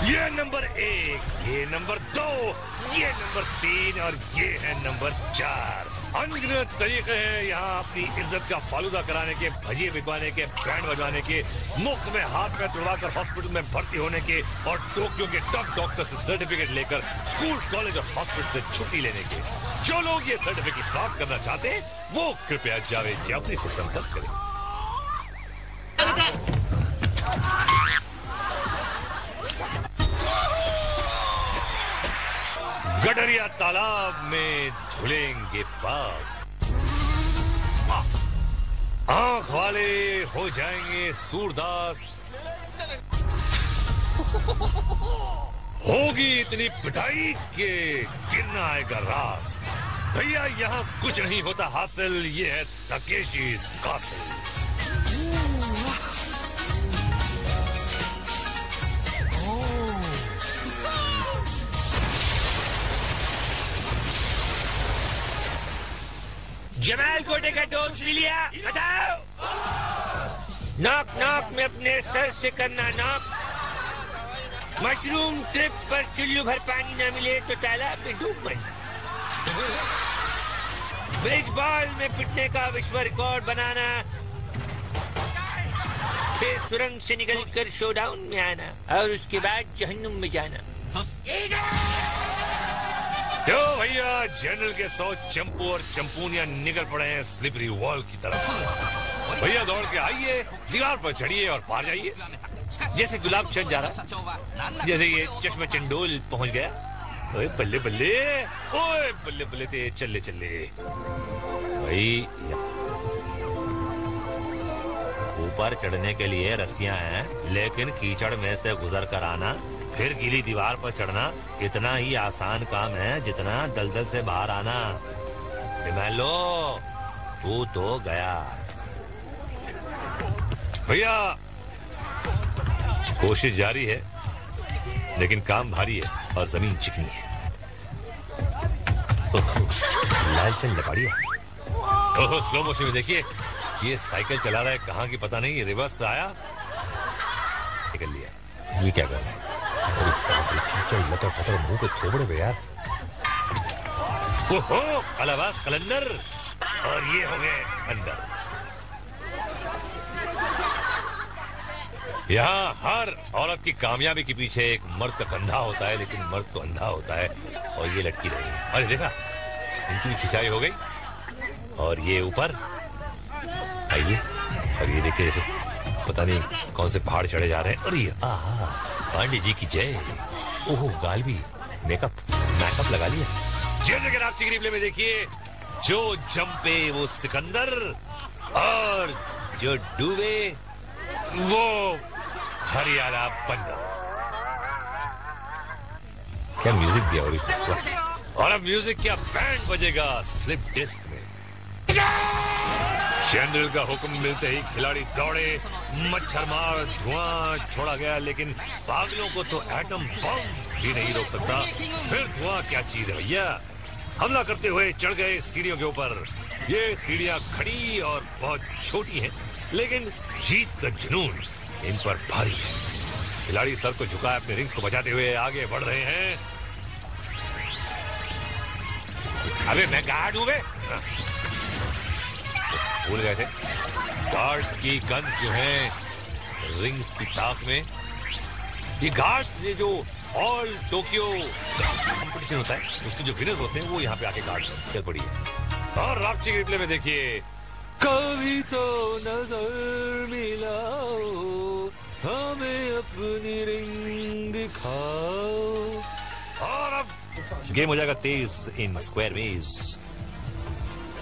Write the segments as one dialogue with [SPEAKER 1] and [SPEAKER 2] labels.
[SPEAKER 1] ये नंबर 1, ये नंबर 2, ये नंबर 3 और ये है नंबर 4। अनगिनत तरीके हैं यहाँ अपनी इज्जत का फालूदा कराने के, भजिए बिकवाने के, बैंड बजाने के, मुफ्त में हाथ में तुड़वाकर हॉस्पिटल में भर्ती होने के और टोक्यो के टॉप डॉक्टर से सर्टिफिकेट लेकर स्कूल, कॉलेज और हॉस्पिटल से छुट्टी लेने के। जो लोग ये सर्टिफिकेट प्राप्त करना चाहते हैं वो कृपया जावेद जाफरी से संपर्क करें। गडरिया तालाब में धुलेंगे पाप, आंख वाले हो जाएंगे सूरदास, होगी इतनी पिटाई के गिरना आएगा रास। भैया यहाँ कुछ नहीं होता हासिल, ये है तकेशी's कासिल।
[SPEAKER 2] जमाल कोटे का डोज भी लिया, बताओ। नॉक नॉक में अपने सर से करना नॉक। मशरूम ट्रिप पर चुल्लू भर पानी न मिले तो तालाब में डूब मरना। ब्रिज बॉल में पिटने का विश्व रिकॉर्ड बनाना, फिर सुरंग से निकलकर शोडाउन में आना और उसके बाद जहन्नुम में जाना।
[SPEAKER 1] तो भैया जनरल के 100 चंपू और चंपूनियां निकल पड़े हैं स्लिपरी वॉल की तरफ। भैया दौड़ के आइए, दीवार पर चढ़िए और पार जाइए। जैसे गुलाब चंद जा रहा, जैसे ये चश्मे चंडोल पहुंच गया। ओए बल्ले बल्ले, ओए बल्ले बल्ले ते चले चले। भाई ऊपर चढ़ने के लिए रस्सियां हैं, लेकिन कीचड़ में से गुजर कर आना, फिर गीली दीवार पर चढ़ना इतना ही आसान काम है जितना दलदल से बाहर आना। लो तू तो गया। भैया कोशिश जारी है, लेकिन काम भारी है और जमीन चिकनी है। लालचंद लपाड़िया, ओहो स्लो मोशन में देखिए, ये साइकिल चला रहा है कहाँ की पता नहीं, रिवर्स आया निकल लिया। ये क्या कर रहा है? चल लतर पतर मुंह पे थोबड़े बे यार। ओहो कलाबाज कलंदर, और ये हो गए अंदर। यहाँ हर औरत की कामयाबी के पीछे एक मर्द का कंधा होता है, लेकिन मर्द तो अंधा होता है और ये लटकी रही। अरे देखा, इनकी भी खिंचाई हो गई और ये ऊपर आइए, और ये देखिए जैसे पता नहीं कौन से पहाड़ चढ़े जा रहे हैं। और ये आहा, पांडे जी की जय। ओहो गाल भी मेकअप लगा लिया। जैसे कि आप चिगरी प्ले में देखिए, जो जंपे वो सिकंदर और जो डूबे वो हरियाणा बंदर। क्या म्यूजिक दिया और अब म्यूजिक क्या बैंड बजेगा स्लिप डिस्क में। जनरल का हुक्म मिलते ही खिलाड़ी दौड़े, मच्छर मार धुआं छोड़ा गया, लेकिन पागलों को तो एटम बम भी नहीं रोक सकता। फिर धुआं क्या चीज है भैया। हमला करते हुए चढ़ गए सीढ़ियों के ऊपर। ये सीढ़ियां खड़ी और बहुत छोटी हैं, लेकिन जीत का जुनून इन पर भारी है। खिलाड़ी सर को झुकाए अपने रिंग्स को बचाते हुए आगे बढ़ रहे हैं। अबे मैं गार्ड हूं बे, भूल गए थे। गार्ड्स की गन्स जो हैं रिंग्स की ताक में। ये गार्ड्स, ये जो ऑल टोक्यो कंपटीशन होता है उसके जो विनर्स होते हैं वो यहाँ पे आके गार्ड चल पड़ी है। और रापची के रिप्ले में देखिए, कभी तो नजर मिलाओ, हमें अपनी रिंग दिखाओ। और अब गेम हो जाएगा तेज इन स्क्वायर वेज।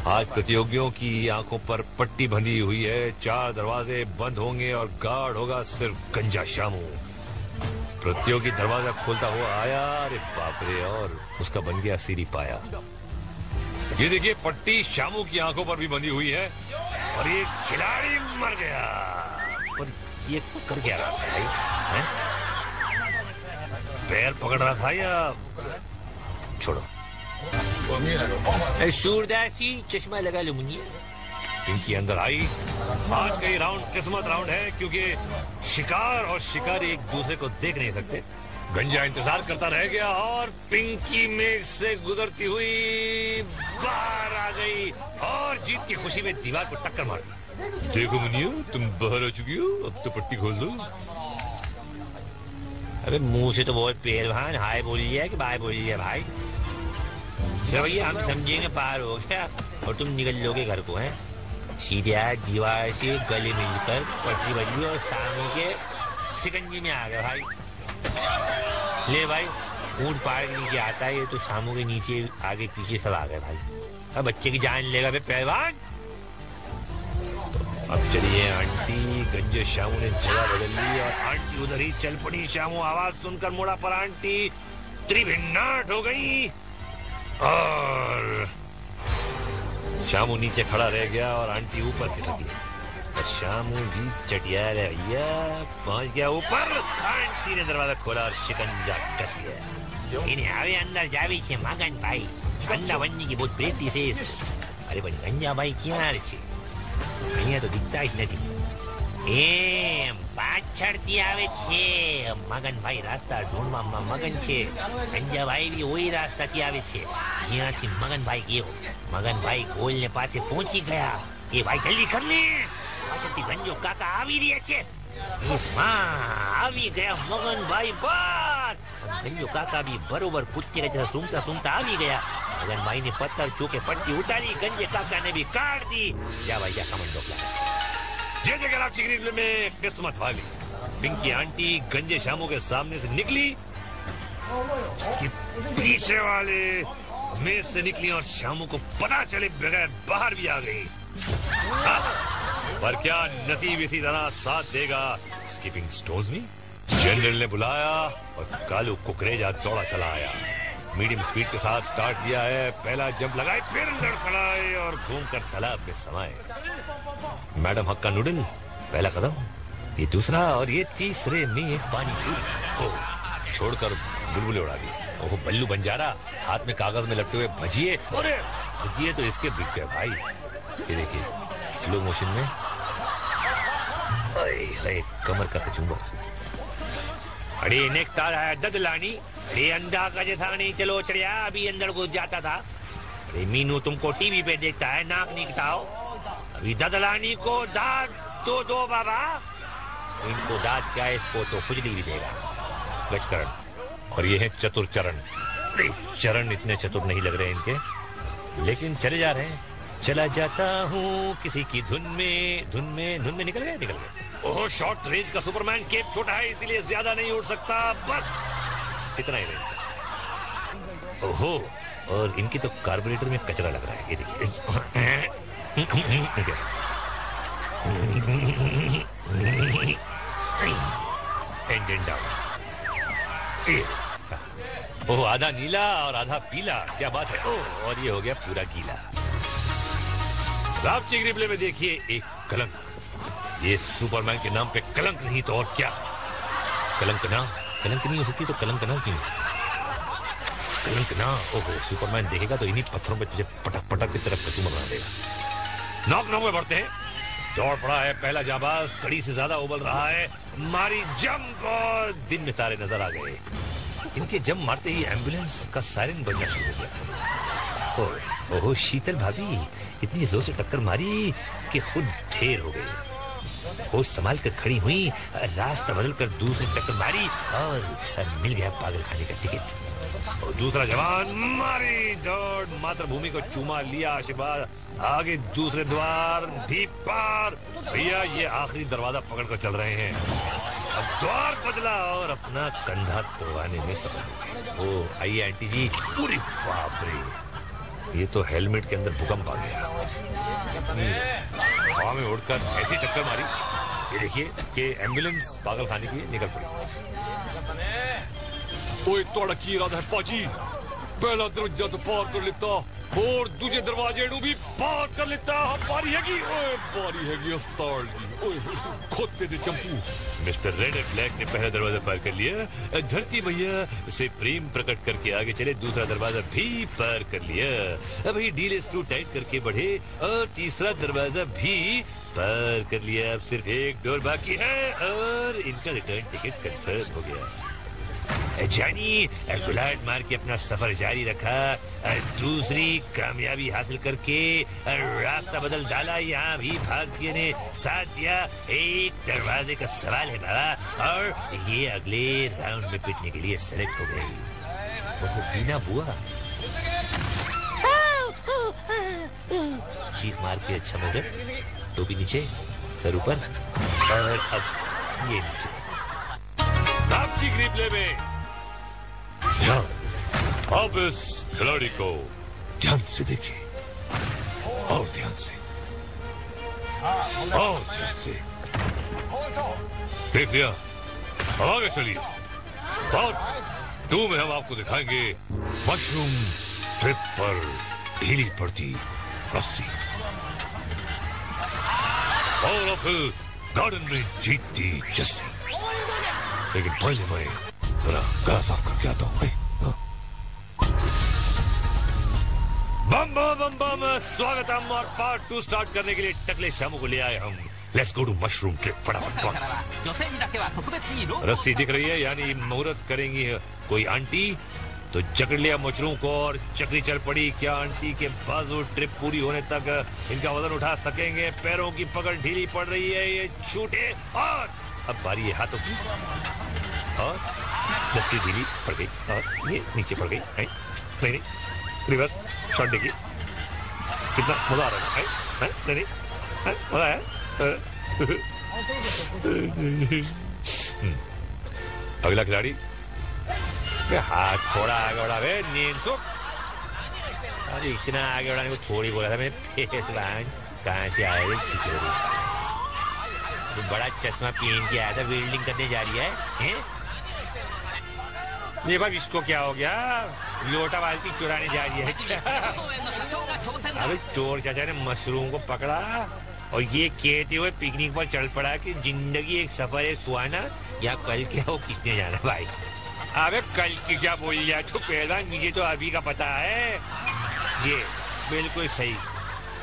[SPEAKER 1] आज प्रतियोगियों की आंखों पर पट्टी बंधी हुई है, 4 दरवाजे बंद होंगे और गार्ड होगा सिर्फ गंजा शामू। प्रतियोगी दरवाजा खोलता हुआ आया, अरे बाप रे, और उसका बन गया सीढ़ी पाया। ये देखिए पट्टी शामू की आंखों पर भी बंधी हुई है और ये खिलाड़ी मर गया। पर ये कर क्या रहा था भाई? पैर पकड़ रहा था या छोड़ो।
[SPEAKER 2] सूरदासी चश्मा लगा लो मुनिया।
[SPEAKER 1] पिंकी अंदर आई। आज का ये राउंड किस्मत राउंड है, क्योंकि शिकार और शिकारी एक दूसरे को देख नहीं सकते। गंजा इंतजार करता रह गया और पिंकी मेघ से गुजरती हुई बाहर आ गई और जीत की खुशी में दीवार को टक्कर मार दी। देखो मुनिया, तुम बाहर आ चुकी हो, अब तो पट्टी खोल दो।
[SPEAKER 2] अबे मुंह से तो बहुत पहलवान हाय बोल लिया कि बाय बोल लिया भाई। भैया हम समझेंगे पार हो गया और तुम निकल लोगे घर को। हैं सीधा दीवार से गले मिलकर पटरी बदली और सामने के सिकंजी में आ गए भाई। ले भाई, ऊंट पहाड़ के नीचे आता है, ये तो शामू के नीचे आगे पीछे सब आ गए भाई। अब बच्चे की जान लेगा बे पहलवान। अब चलिए आंटी। गंजे शामू ने जगह बदल ली और आंटी उधर ही चल पड़ी। शामू आवाज सुनकर मुड़ा पर आंटी त्रिभिन्नाट हो गई और शामू नीचे खड़ा रह गया और आंटी ऊपर खिसक गई। शामू भी चटिया भैया पहुंच गया ऊपर। आंटी ने दरवाजा खोला और शिकंजा कस गया। इन्हें आवे अंदर जावे छे मगन भाई। अंडा बनने की बहुत प्रेक्टिस है। अरे भाई गंजा भाई क्या छे? અહીંયા તો દિખતા જ નથી। એમ પાછળથી આવે છે મગનભાઈ। રાસ્તા ઢૂંઢવામાં મગન છે। ગંજાભાઈ બી ઓઈ રાસ્તાથી આવે છે જ્યાંથી મગનભાઈ ગયો। મગનભાઈ ગોલને પાસે પહોંચી ગયા। એ ભાઈ જલ્દી કર ને, પાછળથી ગંજો કાકા આવી રહ્યા છે। આવી ગયા મગનભાઈ બાર। ગંજો કાકા બી બરોબર કૂદકે સૂંઘતા સૂંઘતા આવી ગયા। मगनभाई ने पत्थर चूके पट्टी उतारी। गंजे काका ने भी काट दी। जा भाई जा कमंडो
[SPEAKER 1] जय जय आप चिकनी में किस्मत वाली पिंकी आंटी गंजे शामू के सामने से निकली कि पीछे वाले मेज से निकली और शामू को पता चले बगैर बाहर भी आ गई। पर क्या नसीब इसी तरह साथ देगा स्कीपिंग स्टोन्स में। जनरल ने बुलाया और कालू कुकरेजा दौड़ा चला आया। मीडियम स्पीड के साथ स्टार्ट दिया है। पहला जंप लगाए, फिर लड़खड़ाए और घूमकर तालाब में समाये। मैडम हक्का नूडल पहला कदम, ये दूसरा और ये तीसरे में पानी पूरी छोड़कर बुलबुले उड़ा दी। ओह बल्लू बंजारा हाथ में कागज में लपटे हुए भजिए। अरे भजिए तो इसके बिक गए भाई। ये देखिए स्लो मोशन में कमर का कचुम्बर। अरे नेकता है ददलानी। अरे अंधा का जैसा नहीं चलो चढ़िया अभी अंदर को जाता था। अरे मीनू तुमको टीवी पे देखता है, नाक निकटाओ। अभी ददलानी को दाद तो दो बाबा। इनको दाद क्या है, इसको तो खुजली भी देगा। गजकरण और ये है चतुर चरण। चरण इतने चतुर नहीं लग रहे इनके, लेकिन चले जा रहे हैं। चला जाता हूँ किसी की धुन में निकल गए। ओह शॉर्ट रेंज का सुपरमैन केप छोटा है इसीलिए ज्यादा नहीं उड़ सकता, बस इतना ही रेंज। ओहो और इनकी तो कार्बोरेटर में कचरा लग रहा है। ये देखिए इंजन डाउन। ओह आधा नीला और आधा पीला, क्या बात है। ओह और ये हो गया पूरा गीला। रात चिकनी प्ले में देखिए एक कलंक। ये सुपरमैन के नाम पे कलंक नहीं तो और क्या। कलंक नहीं हो सकती तो कलंक ना क्यों? कलंक ना। ओहो सुपरमैन देखेगा तो इन्हीं पत्थरों पे तुझे पटक पटक की तरफ कचूमर बना देगा। नॉक में बढ़ते हैं। दौड़ पड़ा है पहला जाबाज, कड़ी से ज्यादा उबल रहा है। मारी जंप और दिन में तारे नजर आ गए। इनके जंप मारते ही एम्बुलेंस का सायरन बजना शुरू हो गया। ओहो शीतल भाभी इतनी जोर से टक्कर मारी कि खुद ढेर हो गई। होश संभाल कर खड़ी हुई, रास्ता बदल कर दूसरी टक्कर मारी और मिल गया पागल खाने का टिकट। और दूसरा जवान मारी दौड़, मातृभूमि को चूमा लिया आशीर्वाद। आगे दूसरे द्वार भी पार। भैया ये आखिरी दरवाजा पकड़ कर चल रहे हैं। अब द्वार बदला और अपना कंधा तोड़वाने में सफल हो गए। ओ आइए आंटी जी। पूरी बाप रे, ये तो हेलमेट के अंदर भूकंप आ गया। हवा में उड़कर ऐसी टक्कर मारी, ये देखिए कि एम्बुलेंस पागल खाने के लिए निकल पड़ी। ओए तोड़ा की इरादा है पाजी, पहला दरवाजा तो पार कर लेता, और दूजे दरवाजे नू भी बाहर कर लेता। बारी हैगी, ओए बारी हैगी अस्पताल की। ओए खोते दे चंपू।
[SPEAKER 2] मिस्टर रेड एंड ब्लैक ने पहला दरवाजा पार कर लिया। धरती मैया से प्रेम प्रकट करके आगे चले, दूसरा दरवाजा भी पार कर लिया। अब ही डील स्क्रू टाइट करके बढ़े और तीसरा दरवाजा भी पार कर लिया। अब सिर्फ एक डोर बाकी है और इनका रिटर्न टिकट कंफर्म हो गया। जानी गुलाट मार के अपना सफर जारी रखा, दूसरी कामयाबी हासिल करके रास्ता बदल डाला। यहाँ भी भाग्य ने साथ दिया। एक दरवाजे का सवाल है बाबा, और ये अगले राउंड में पिटने के लिए सेलेक्ट हो गई। वो बीना बुआ चीख मार के अच्छा मगर, टोपी नीचे, सर ऊपर, और अब ये नीचे।
[SPEAKER 1] रापची रिप्ले में
[SPEAKER 2] अब इस खिलाड़ी को ध्यान से देखिए, और ध्यान से, और ध्यान से देख लिया। अब आगे चलिए। पार्ट 2 में हम आपको दिखाएंगे मशरूम ट्रिप पर ढीली पड़ती रस्सी, और फिर गार्डन में जीतती जस्सी। लेकिन पहले मैं जरा गला साफ करके आता हूँ।
[SPEAKER 1] बम बम बम बम, स्वागत है। हम और पार्ट 2 स्टार्ट करने के लिए टकले शामू को ले आए हम। Let's go to mushroom trip. फटाफट। रस्सी दिख रही है, यानी मुहूर्त करेंगी कोई आंटी, तो जकड़ लिया मशरूम को और चक्री चल पड़ी। क्या आंटी के बाजू ट्रिप पूरी होने तक इनका वजन उठा सकेंगे? पैरों की पकड़ ढीली पड़ रही है, ये छूटे। और अब बारी है हाथों की, और रस्सी ढीली पड़ गई और ये नीचे पड़ गई। नहीं, रिवर्स शॉट देखिए, कितना मजा आ रहा है। नहीं, मजा आया। अगला खिलाड़ी, हाथ थोड़ा आगे बढ़ा। नींद सुख, अरे इतना आगे बढ़ाने को थोड़ी बोला था मैं। कहाँ से आया खिचड़ी? तो बड़ा चश्मा पहन के आया था, वेल्डिंग करने जा रही है। ये भाई इसको क्या हो गया? लोटा बाल्टी चुराने जा रही है क्या? अबे चोर चाचा ने मशरूम को पकड़ा और ये कहते हुए पिकनिक पर चल पड़ा कि जिंदगी एक सफर है सुहाना, या कल क्या हो किसने जाना भाई। अबे कल की क्या बोल लिया तो पहला, मुझे तो अभी का पता है। ये बिल्कुल सही,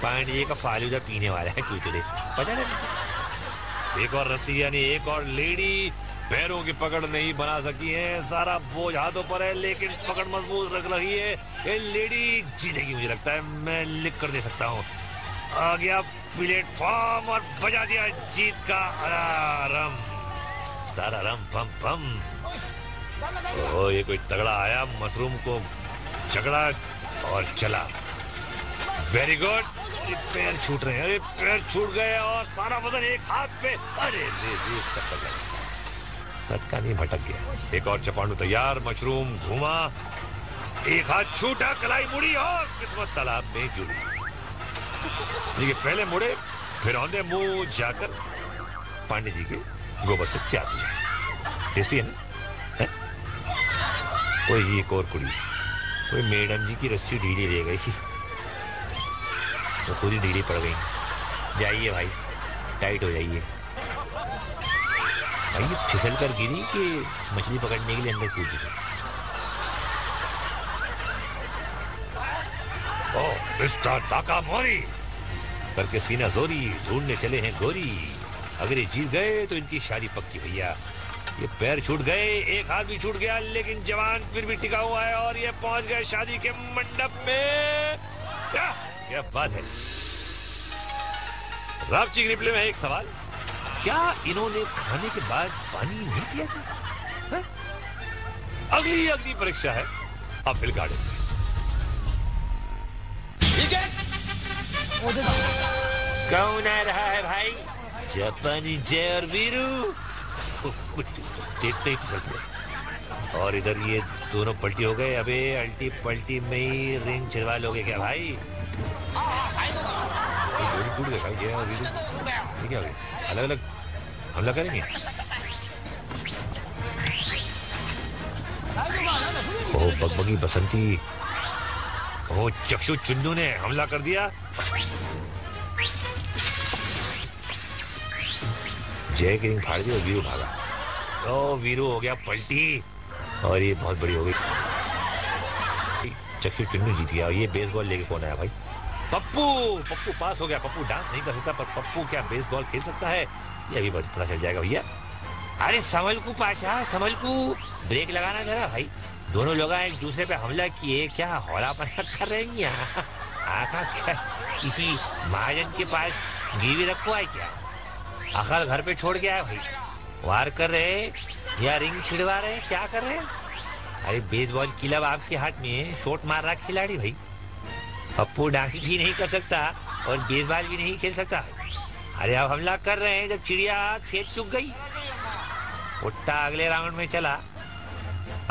[SPEAKER 1] पांडे का फालूदा पीने वाला है तुझे पता नहीं। एक और रस्सी, यानी एक और लेडी पैरों की पकड़ नहीं बना सकी है। सारा बोझ हाथों पर है, लेकिन पकड़ मजबूत रख रही है। ये लेडी जीतेगी, मुझे लगता है। मैं लिख कर दे सकता हूँ। आ गया प्लेटफॉर्म और बजा दिया जीत का अलार्म। सारा रम पम पम। ओ, ये कोई तगड़ा आया, मशरूम को झगड़ा और चला। Very good. पैर छूट रहे हैं, अरे पैर छूट गए और सारा वजन एक हाथ पे। अरे का नहीं भटक गया। एक और चपांडू तैयार, मशरूम घुमा, एक हाथ छूटा, कलाई मुड़ी और किस्मत तालाब में जुड़ी। देखिए, पहले मुड़े, फिर औंधे मुंह जाकर पांडे जी के गोबर से प्याज बुझाए। टेस्टी है ना? कोई एक और कुड़ी, कोई मैडम जी की रस्सी ढीली रह गई तो पूरी ढीली पड़ गई। जाइए भाई, टाइट हो जाइए। भाई ये फिसल कर गिरी कि मछली पकड़ने के लिए अंदर कूद गई। ओ मिस्टर ताकामोरी करके सीना जोरी, ढूंढने चले हैं गोरी। अगर ये जीत गए तो इनकी शादी पक्की भैया। ये पैर छूट गए, एक हाथ भी छूट गया, लेकिन जवान फिर भी टिका हुआ है और ये पहुंच गए शादी के मंडप में। क्या बात है। रापची रिप्ले में एक सवाल, क्या इन्होंने खाने के बाद पानी नहीं पिया था? अगली परीक्षा है अपील गार्डन में। कौन आ रहा है भाई? जापानी जय और वीरू। देखते ही फिसल गए और इधर ये दोनों पलटी हो गए। अबे अल्टी पलटी में ही रिंग छिड़वा लोगे क्या भाई? टूट गए भाई जय और वीरू। क्या हो गया? अलग अलग हमला करेंगे? ओ बगबगी बसंती,
[SPEAKER 2] ओ चक्षु चुन्नू ने हमला कर दिया। जय की रिंग फाड़ दी और वीरू भागा। तो वीरू हो गया पलटी और ये बहुत बड़ी हो गई। चक्षु चुन्नू जीत गया। और ये बेसबॉल लेके कौन आया भाई? पप्पू। पप्पू पास हो गया। पप्पू डांस नहीं कर सकता पर पप्पू क्या बेसबॉल खेल सकता है ये अभी पता चल जाएगा भैया। अरे संभल को पाशा, संभल को ब्रेक लगाना जरा भाई। दोनों लोग एक दूसरे पे हमला किए, क्या हौलापन कर रहे हैं यहाँ? आखा किसी महाजन के पास गिरवी रखो है क्या? आखिर घर पे छोड़ के आया भाई। वार कर रहे या रिंग छिड़वा रहे, क्या कर रहे? अरे बेसबॉल क्लब आपके हाथ में, शॉट मार रहा खिलाड़ी भाई। पप्पू डांस भी नहीं कर सकता और बेसबॉल भी नहीं खेल सकता। अरे अब हमला कर रहे हैं जब चिड़िया खेत चुग गई। उट्टा अगले राउंड में चला,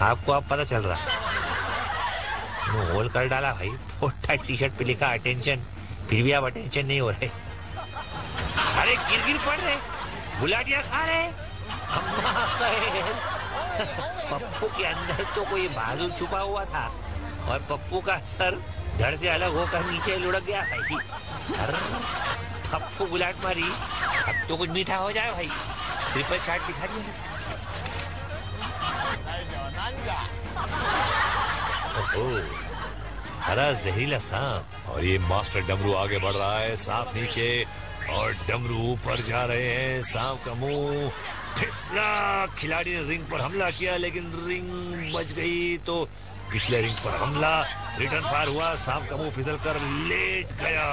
[SPEAKER 2] आपको अब पता चल रहा। होल कर डाला भाई। उट्टा टी शर्ट पे लिखा अटेंशन, फिर भी आप अटेंशन नहीं हो रहे। अरे गिर गिर पड़ रहे, गुलाटियां खा रहे। पप्पू के अंदर तो कोई बाजू छुपा हुआ था और पप्पू का सर धड़ से अलग होकर नीचे लुढ़क गया भाई। पप्पू गुलाट मारी, अब तो कुछ मीठा हो जाए भाई। ट्रिपल शॉट दिखा दिया। हरा जहरीला सांप। और ये मास्टर डमरू आगे बढ़ रहा है, सांप नीचे और डमरू ऊपर जा रहे हैं। सांप का मुंह फिसला। खिलाड़ी ने रिंग पर हमला किया लेकिन रिंग बच गई तो पिछले रिंग पर हमला। रिटर्न फायर हुआ। सांप का मुंह फिसल कर लेट गया।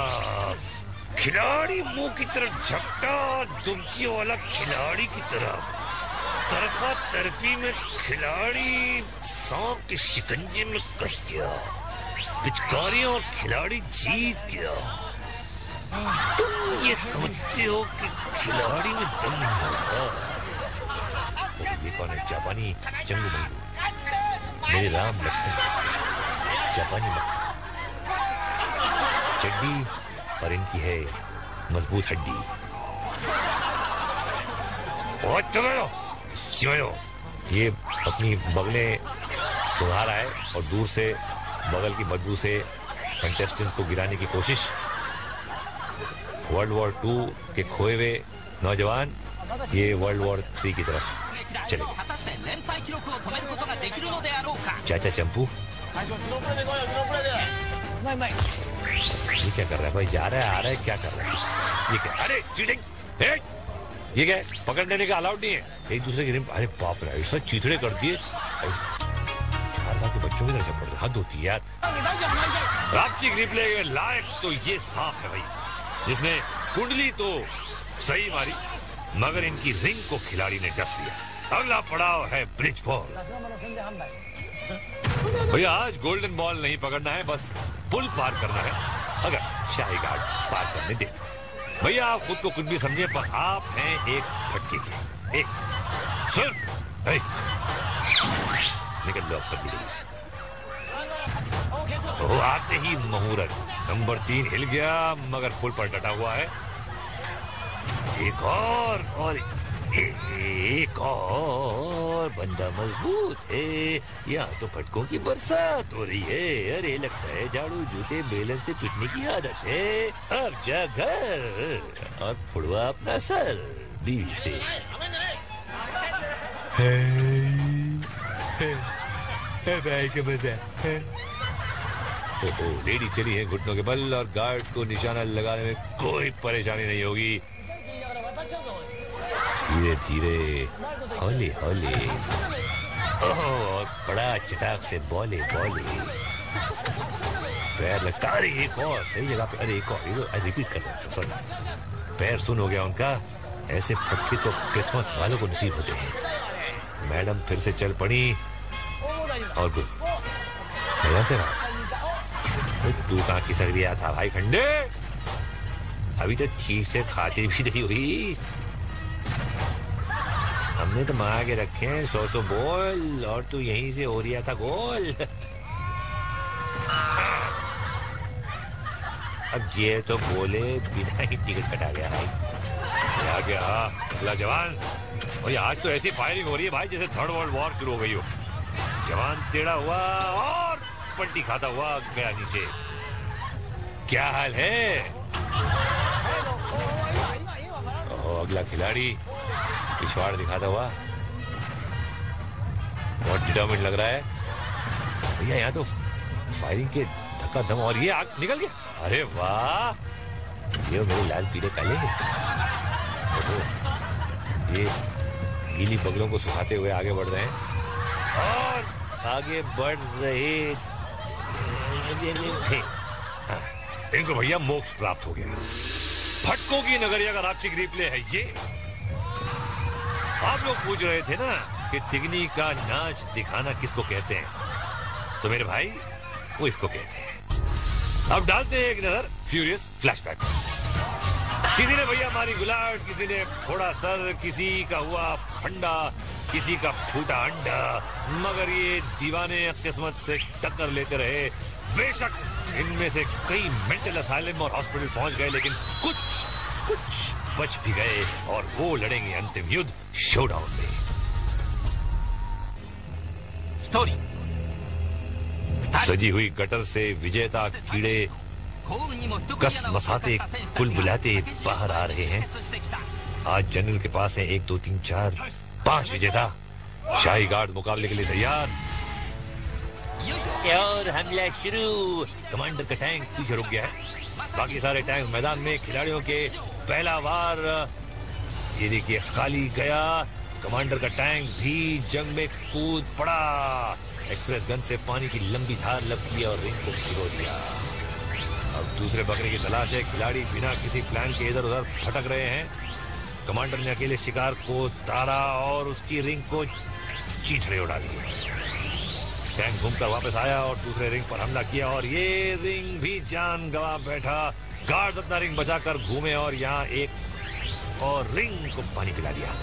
[SPEAKER 2] खिलाड़ी मुंह की तरफ झपटा, दुमची वाला खिलाड़ी की तरफ। तरफा तरफी में खिलाड़ी सांप के शिकंजे में कस गया। पिचकारियों और खिलाड़ी जीत गया। तुम ये समझते हो कि खिलाड़ी में दम नहीं होता। ये कौन है? जापानी जंगू मंगू, मेरे राम लखन। जापानी मक्खन, चड्डी और इनकी है मजबूत हड्डी। ये अपनी बगलें सुधार है और दूर से बगल की बदबू से कंटेस्टेंट्स को गिराने की कोशिश। वर्ल्ड वॉर 2 के खोए हुए नौजवान ये वर्ल्ड वॉर 3 की तरफ चले गए। चाचा चंपू ये क्या कर रहा है भाई? जा रहा है, आ रहा है, क्या कर रहा है ये? क्या? अरे चीटिंग! ये क्या पकड़ने का अलाउड नहीं है। एक दूसरे के। अरे बाप रे, ऐसा चीथड़े कर दिए। 4 साल के बच्चों की तरह से पड़ रहे। हद होती है यार। आपकी रिप्ले के लायक तो ये सांप है भाई, जिसने कुंडली तो सही मारी मगर इनकी रिंग को खिलाड़ी ने डस लिया। अगला पड़ाव है ब्रिज बॉल। भैया आज गोल्डन बॉल नहीं पकड़ना है, बस पुल पार करना है। अगर शाही घाट पार करने दे तो भैया आप खुद को कुछ भी समझे पर आप हैं एक फटके के। एक सिर्फ एक निकल लो अब कर तो आते ही मुहूर्त। नंबर 3 हिल गया मगर पुल पर डटा हुआ है। एक और एक और बंदा मजबूत है। यहाँ तो फटकों की बरसात हो रही है। अरे लगता है झाड़ू जूते बेलन से पीटने की आदत है। अब जा घर और फुड़वा अपना सर बीवी से। भाई क्या मजा है। लेडी चली है घुटनों के बल और गार्ड को निशाना लगाने में कोई परेशानी नहीं होगी। धीरे धीरे हौले हौले और बड़ा चटाक से बोले पैर लगता। अरे एक और सही जगह पे। अरे एक और रिपीट कर रहा सॉरी। पैर सुन हो गया उनका। ऐसे फटके तो किस्मत वालों को नसीब होते हैं। मैडम फिर से चल पड़ी और मैडम से तू कहाँ खिसक गया था भाई खंडे? अभी तो ठीक से खाती भी नहीं हुई। हमने तो मांगा के रखे हैं 100 बॉल और तू यहीं से हो रिया था गोल। अब ये तो बोले बिना ही टिकट कटा गया भाई। आ गया अगला जवान। और आज तो ऐसी फायरिंग हो रही है भाई जैसे 3rd वर्ल्ड वॉर शुरू हो गई हो। जवान टेढ़ा हुआ और पलटी खाता हुआ गया नीचे।
[SPEAKER 1] क्या हाल है? अगला खिलाड़ी पिछवाड़ दिखाता हुआ बहुत डिटर्मिन्ड लग रहा है भैया। यहाँ तो फायरिंग के धक्का दम और ये आग निकल गया। अरे वाह, ये मेरे लाल पीले काले। ये गीली बगलों को सुखाते हुए आगे बढ़ रहे हैं और आगे बढ़ रहे थे। इनको भैया मोक्ष प्राप्त हो गया। भटकों की नगरिया का रात्रिक रिप्ले है ये। आप लोग पूछ रहे थे ना कि तिगनी का नाच दिखाना किसको कहते हैं, तो मेरे भाई वो इसको कहते हैं। अब डालते हैं एक नजर फ्यूरियस फ्लैशबैक। किसी ने भैया मारी गुलाट, किसी ने फोड़ा सर, किसी का हुआ फंडा, किसी का फूटा अंडा, मगर ये दीवाने किस्मत से टक्कर लेते रहे। बेशक इनमें से कई मेंटल असाइलम और हॉस्पिटल पहुंच गए, लेकिन कुछ बच भी गए और वो लड़ेंगे अंतिम युद्ध शोडाउन में।
[SPEAKER 3] स्टोरी
[SPEAKER 1] सजी हुई गटर से विजेता कीड़े कस मसाते कुल बुलाते बाहर आ रहे हैं। आज जनरल के पास है 1 2 3 4 5 विजेता। शाही गार्ड मुकाबले के लिए तैयार और हमला शुरू। कमांडर का टैंक पीछे रुक गया है, बाकी सारे टैंक मैदान में। खिलाड़ियों के पहला वार ये देखिए खाली गया। कमांडर का टैंक भी जंग में कूद पड़ा। एक्सप्रेस गन से पानी की लंबी धार लपकी और रिंग को भिगो दिया। अब दूसरे बकरे की तलाश है। खिलाड़ी बिना किसी प्लान के इधर उधर भटक रहे हैं। कमांडर ने अकेले शिकार को तारा और उसकी रिंग को चीथड़े उड़ा दिए। टैंक घूमकर वापस आया और दूसरे रिंग पर हमला किया और ये रिंग भी जान गंवा बैठा। गार्ड्स अपना रिंग बचाकर घूमे और यहाँ एक और रिंग को पानी पिला दिया।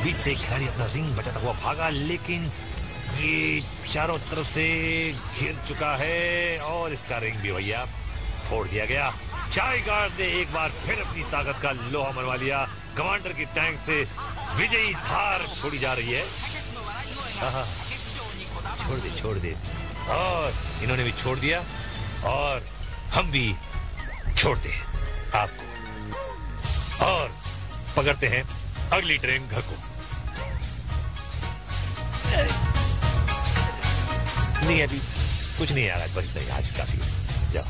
[SPEAKER 1] बीच से खिलाड़ी अपना रिंग बचाता हुआ भागा, लेकिन ये चारों तरफ से घिर चुका है और इसका रिंग भी भैया फोड़ दिया गया। शाही गार्ड ने एक बार फिर अपनी ताकत का लोहा मनवा लिया। कमांडर की टैंक से विजयी धार छोड़ी जा रही है। छोड़ दे और इन्होंने भी छोड़ दिया और हम भी छोड़ दे आपको और पकड़ते हैं अगली ट्रेन घर को। नहीं अभी कुछ नहीं आ रहा, बस नहीं, आज काफी जाओ।